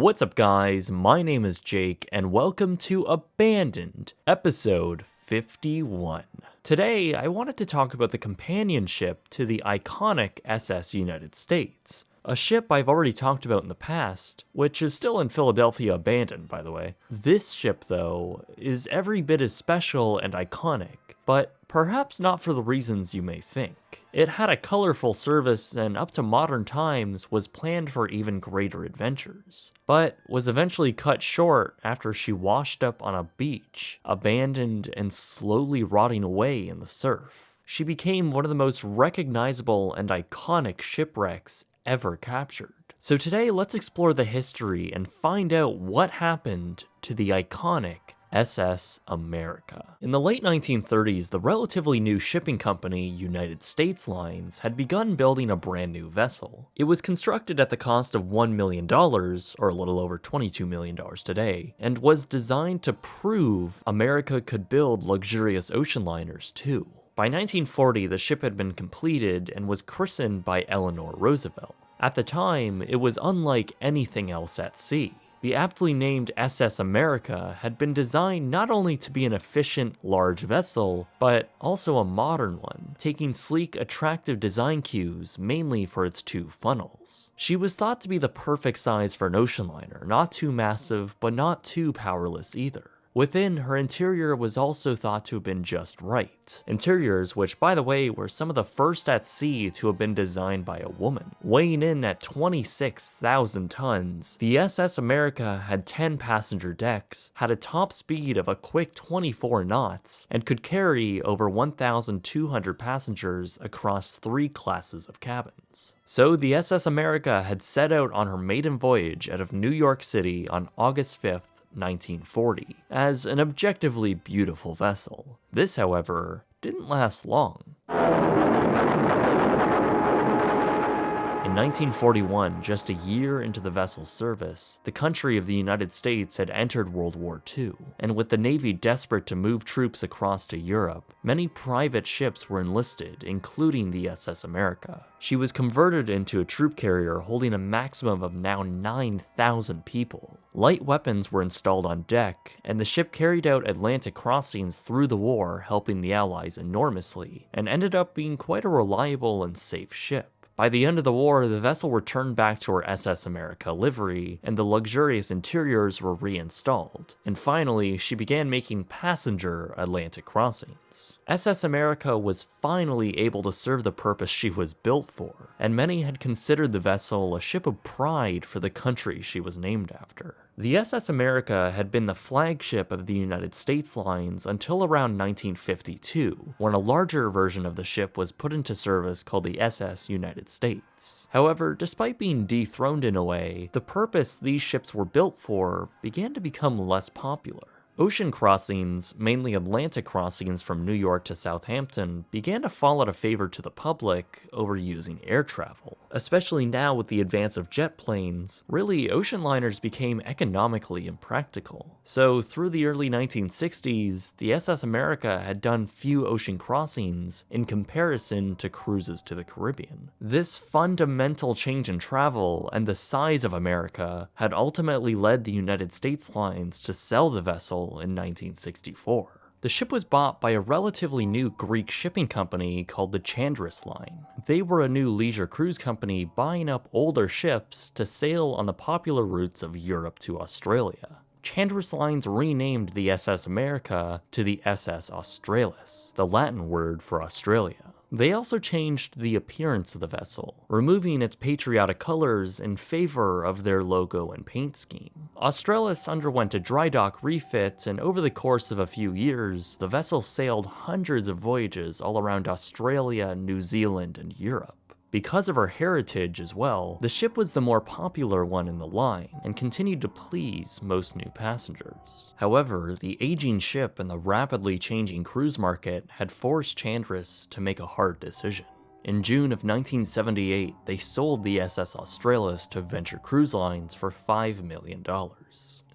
What's up, guys? My name is Jake, and welcome to Abandoned, episode 51. Today, I wanted to talk about the companion ship to the iconic SS United States. A ship I've already talked about in the past, which is still in Philadelphia abandoned, by the way. This ship, though, is every bit as special and iconic, but perhaps not for the reasons you may think. It had a colorful service and up to modern times was planned for even greater adventures, but was eventually cut short after she washed up on a beach, abandoned and slowly rotting away in the surf. She became one of the most recognizable and iconic shipwrecks ever captured. So today, let's explore the history and find out what happened to the iconic S.S America. In the late 1930s, the relatively new shipping company United States Lines had begun building a brand new vessel. It was constructed at the cost of $1 million, or a little over $22 million today, and was designed to prove America could build luxurious ocean liners too. By 1940, the ship had been completed and was christened by Eleanor Roosevelt. At the time, it was unlike anything else at sea. The aptly named S.S America had been designed not only to be an efficient, large vessel, but also a modern one, taking sleek, attractive design cues mainly for its two funnels. She was thought to be the perfect size for an ocean liner, not too massive, but not too powerless either. Within, her interior was also thought to have been just right. Interiors which, by the way, were some of the first at sea to have been designed by a woman. Weighing in at 26,000 tons, the SS America had 10 passenger decks, had a top speed of a quick 24 knots, and could carry over 1,200 passengers across 3 classes of cabins. So the SS America had set out on her maiden voyage out of New York City on August 5th, 1940, as an objectively beautiful vessel. This, however, didn't last long. In 1941, just a year into the vessel's service, the country of the United States had entered World War II, and with the Navy desperate to move troops across to Europe, many private ships were enlisted, including the SS America. She was converted into a troop carrier holding a maximum of now 9,000 people. Light weapons were installed on deck, and the ship carried out Atlantic crossings through the war, helping the Allies enormously, and ended up being quite a reliable and safe ship. By the end of the war, the vessel returned back to her SS America livery, and the luxurious interiors were reinstalled. And finally, she began making passenger Atlantic crossings. SS America was finally able to serve the purpose she was built for, and many had considered the vessel a ship of pride for the country she was named after. The SS America had been the flagship of the United States Lines until around 1952, when a larger version of the ship was put into service called the SS United States. However, despite being dethroned in a way, the purpose these ships were built for began to become less popular. Ocean crossings, mainly Atlantic crossings from New York to Southampton, began to fall out of favor to the public over using air travel. Especially now with the advance of jet planes, really, ocean liners became economically impractical. So through the early 1960s, the SS America had done few ocean crossings in comparison to cruises to the Caribbean. This fundamental change in travel and the size of America had ultimately led the United States Lines to sell the vessel in 1964. The ship was bought by a relatively new Greek shipping company called the Chandris Line. They were a new leisure cruise company buying up older ships to sail on the popular routes of Europe to Australia. Chandris Lines renamed the SS America to the SS Australis, the Latin word for Australia. They also changed the appearance of the vessel, removing its patriotic colors in favor of their logo and paint scheme. Australis underwent a dry dock refit, and over the course of a few years, the vessel sailed hundreds of voyages all around Australia, New Zealand, and Europe. Because of her heritage as well, the ship was the more popular one in the line and continued to please most new passengers. However, the aging ship and the rapidly changing cruise market had forced Chandris to make a hard decision. In June of 1978, they sold the SS Australis to Venture Cruise Lines for $5 million.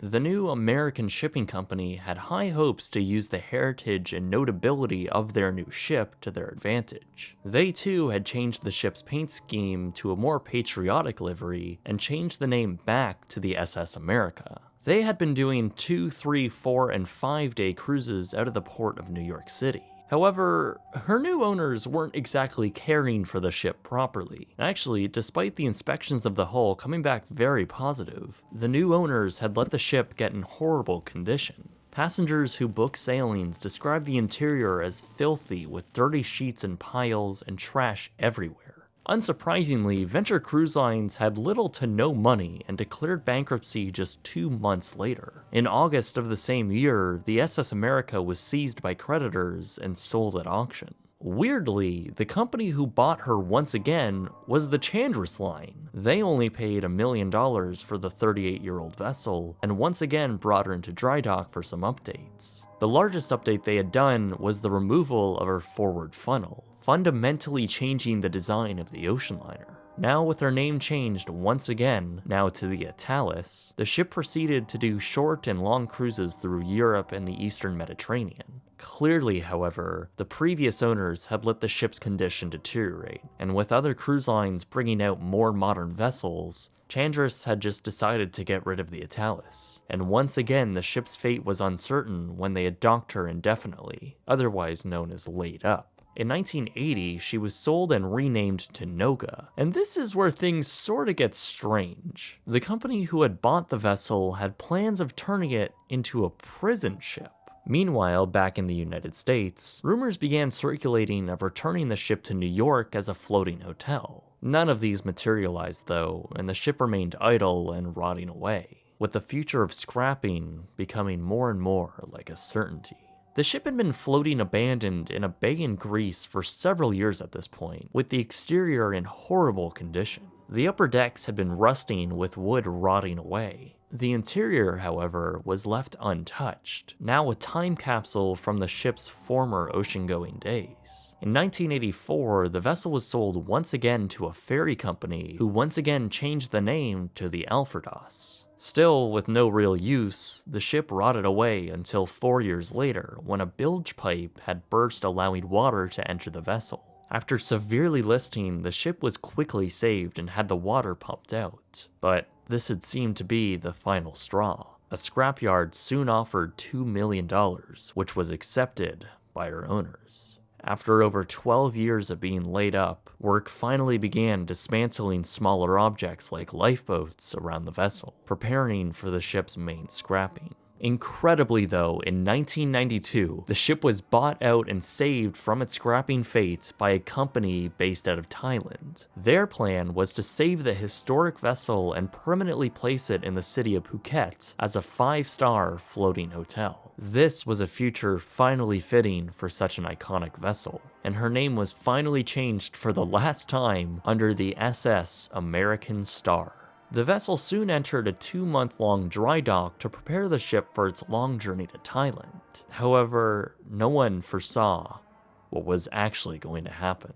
The new American shipping company had high hopes to use the heritage and notability of their new ship to their advantage. They too had changed the ship's paint scheme to a more patriotic livery and changed the name back to the S.S America. They had been doing 2, 3, 4, and 5-day cruises out of the port of New York City. However, her new owners weren't exactly caring for the ship properly. Actually, despite the inspections of the hull coming back very positive, the new owners had let the ship get in horrible condition. Passengers who booked sailings described the interior as filthy with dirty sheets and piles and trash everywhere. Unsurprisingly, Venture Cruise Lines had little to no money and declared bankruptcy just 2 months later. In August of the same year, the S.S America was seized by creditors and sold at auction. Weirdly, the company who bought her once again was the Chandris Line. They only paid $1 million for the 38-year-old vessel, and once again brought her into dry dock for some updates. The largest update they had done was the removal of her forward funnel, fundamentally changing the design of the ocean liner. Now with her name changed once again, now to the Italis, the ship proceeded to do short and long cruises through Europe and the Eastern Mediterranean. Clearly, however, the previous owners had let the ship's condition deteriorate, and with other cruise lines bringing out more modern vessels, Chandris had just decided to get rid of the Italis. And once again, the ship's fate was uncertain when they had docked her indefinitely, otherwise known as laid up. In 1980, she was sold and renamed to Noga, and this is where things sorta get strange. The company who had bought the vessel had plans of turning it into a prison ship. Meanwhile, back in the United States, rumors began circulating of returning the ship to New York as a floating hotel. None of these materialized though, and the ship remained idle and rotting away, with the future of scrapping becoming more and more like a certainty. The ship had been floating abandoned in a bay in Greece for several years at this point, with the exterior in horrible condition. The upper decks had been rusting with wood rotting away. The interior, however, was left untouched, now a time capsule from the ship's former ocean-going days. In 1984, the vessel was sold once again to a ferry company who once again changed the name to the Alfredos. Still, with no real use, the ship rotted away until 4 years later when a bilge pipe had burst, allowing water to enter the vessel. After severely listing, the ship was quickly saved and had the water pumped out. But this had seemed to be the final straw. A scrapyard soon offered $2 million, which was accepted by her owners. After over 12 years of being laid up, work finally began dismantling smaller objects like lifeboats around the vessel, preparing for the ship's main scrapping. Incredibly though, in 1992, the ship was bought out and saved from its scrapping fate by a company based out of Thailand. Their plan was to save the historic vessel and permanently place it in the city of Phuket as a 5-star floating hotel. This was a future finally fitting for such an iconic vessel, and her name was finally changed for the last time under the S.S American Star. The vessel soon entered a 2-month-long dry dock to prepare the ship for its long journey to Thailand. However, no one foresaw what was actually going to happen.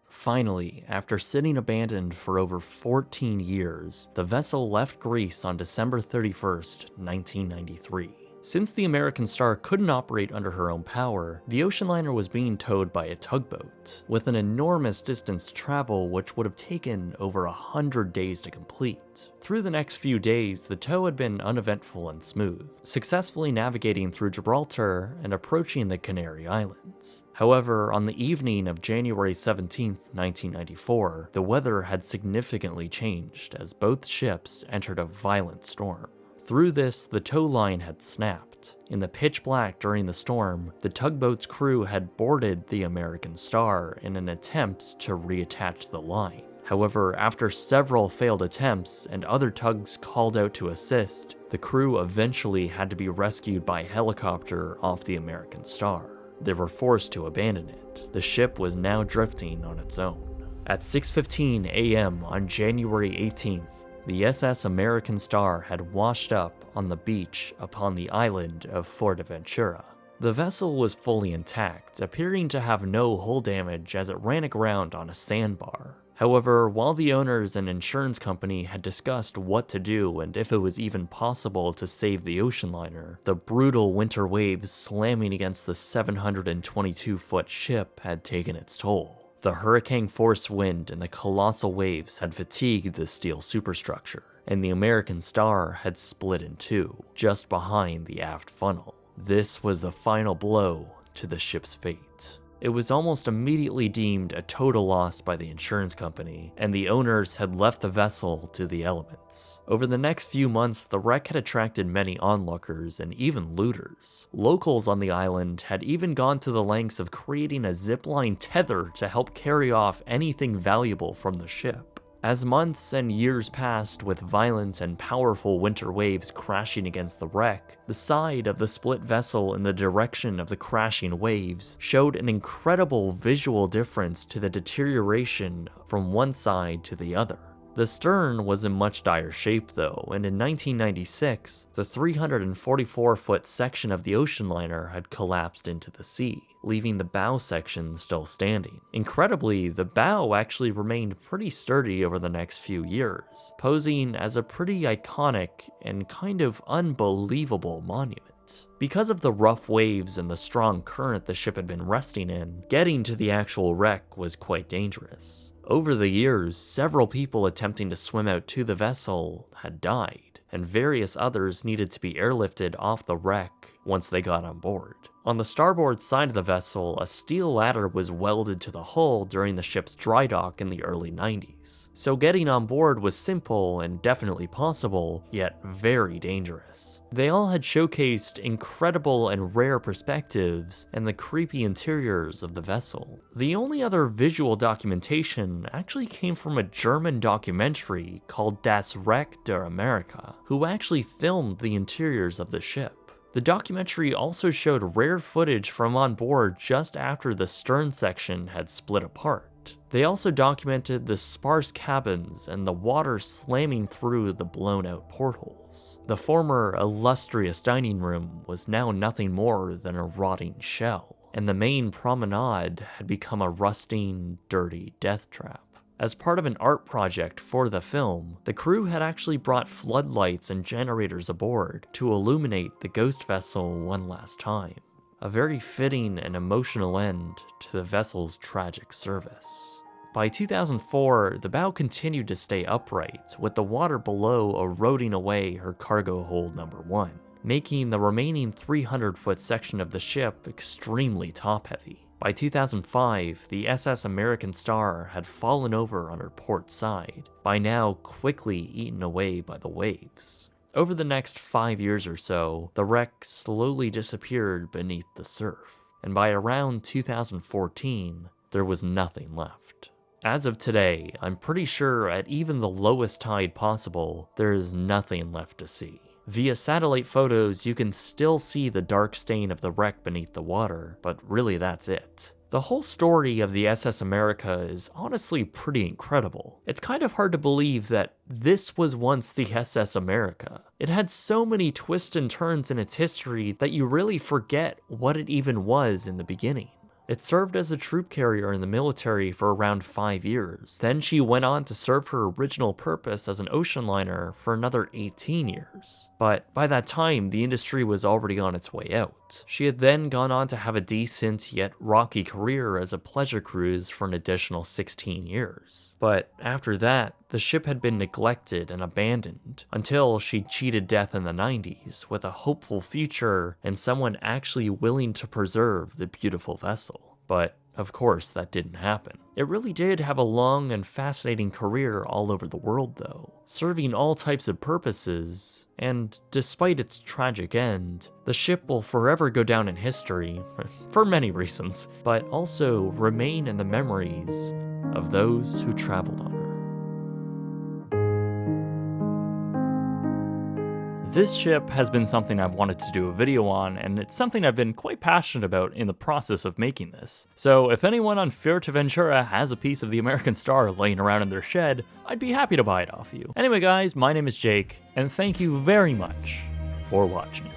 Finally, after sitting abandoned for over 14 years, the vessel left Greece on December 31st, 1993. Since the American Star couldn't operate under her own power, the ocean liner was being towed by a tugboat, with an enormous distance to travel which would have taken over 100 days to complete. Through the next few days, the tow had been uneventful and smooth, successfully navigating through Gibraltar and approaching the Canary Islands. However, on the evening of January 17, 1994, the weather had significantly changed as both ships entered a violent storm. Through this, the tow line had snapped. In the pitch black during the storm, the tugboat's crew had boarded the American Star in an attempt to reattach the line. However, after several failed attempts and other tugs called out to assist, the crew eventually had to be rescued by helicopter off the American Star. They were forced to abandon it. The ship was now drifting on its own. At 6:15 a.m. on January 18th, the S.S American Star had washed up on the beach upon the island of Fuerteventura. The vessel was fully intact, appearing to have no hull damage as it ran aground on a sandbar. However, while the owners and insurance company had discussed what to do and if it was even possible to save the ocean liner, the brutal winter waves slamming against the 722-foot ship had taken its toll. The hurricane-force wind and the colossal waves had fatigued the steel superstructure, and the American Star had split in two, just behind the aft funnel. This was the final blow to the ship's fate. It was almost immediately deemed a total loss by the insurance company, and the owners had left the vessel to the elements. Over the next few months, the wreck had attracted many onlookers and even looters. Locals on the island had even gone to the lengths of creating a zipline tether to help carry off anything valuable from the ship. As months and years passed with violent and powerful winter waves crashing against the wreck, the side of the split vessel in the direction of the crashing waves showed an incredible visual difference to the deterioration from one side to the other. The stern was in much dire shape though, and in 1996, the 344-foot section of the ocean liner had collapsed into the sea, leaving the bow section still standing. Incredibly, the bow actually remained pretty sturdy over the next few years, posing as a pretty iconic and kind of unbelievable monument. Because of the rough waves and the strong current the ship had been resting in, getting to the actual wreck was quite dangerous. Over the years, several people attempting to swim out to the vessel had died, and various others needed to be airlifted off the wreck once they got on board. On the starboard side of the vessel, a steel ladder was welded to the hull during the ship's dry dock in the early 90s, so getting on board was simple and definitely possible, yet very dangerous. They all had showcased incredible and rare perspectives and the creepy interiors of the vessel. The only other visual documentation actually came from a German documentary called Das Wreck der Amerika, who actually filmed the interiors of the ship. The documentary also showed rare footage from on board just after the stern section had split apart. They also documented the sparse cabins and the water slamming through the blown-out portholes. The former illustrious dining room was now nothing more than a rotting shell, and the main promenade had become a rusting, dirty death trap. As part of an art project for the film, the crew had actually brought floodlights and generators aboard to illuminate the ghost vessel one last time. A very fitting and emotional end to the vessel's tragic service. By 2004, the bow continued to stay upright, with the water below eroding away her cargo hold number 1, making the remaining 300-foot section of the ship extremely top-heavy. By 2005, the S.S American Star had fallen over on her port side, by now quickly eaten away by the waves. Over the next 5 years or so, the wreck slowly disappeared beneath the surf, and by around 2014, there was nothing left. As of today, I'm pretty sure at even the lowest tide possible, there is nothing left to see. Via satellite photos, you can still see the dark stain of the wreck beneath the water, but really that's it. The whole story of the S.S America is honestly pretty incredible. It's kind of hard to believe that this was once the S.S America. It had so many twists and turns in its history that you really forget what it even was in the beginning. It served as a troop carrier in the military for around 5 years. Then she went on to serve her original purpose as an ocean liner for another 18 years. But by that time, the industry was already on its way out. She had then gone on to have a decent yet rocky career as a pleasure cruise for an additional 16 years. But after that, the ship had been neglected and abandoned until she cheated death in the 90s with a hopeful future and someone actually willing to preserve the beautiful vessel. But of course, that didn't happen. It really did have a long and fascinating career all over the world though, serving all types of purposes, and despite its tragic end, the ship will forever go down in history, for many reasons, but also remain in the memories of those who traveled on her. This ship has been something I've wanted to do a video on, and it's something I've been quite passionate about in the process of making this. So if anyone on Fuerteventura has a piece of the American Star laying around in their shed, I'd be happy to buy it off you. Anyway guys, my name is Jake, and thank you very much for watching.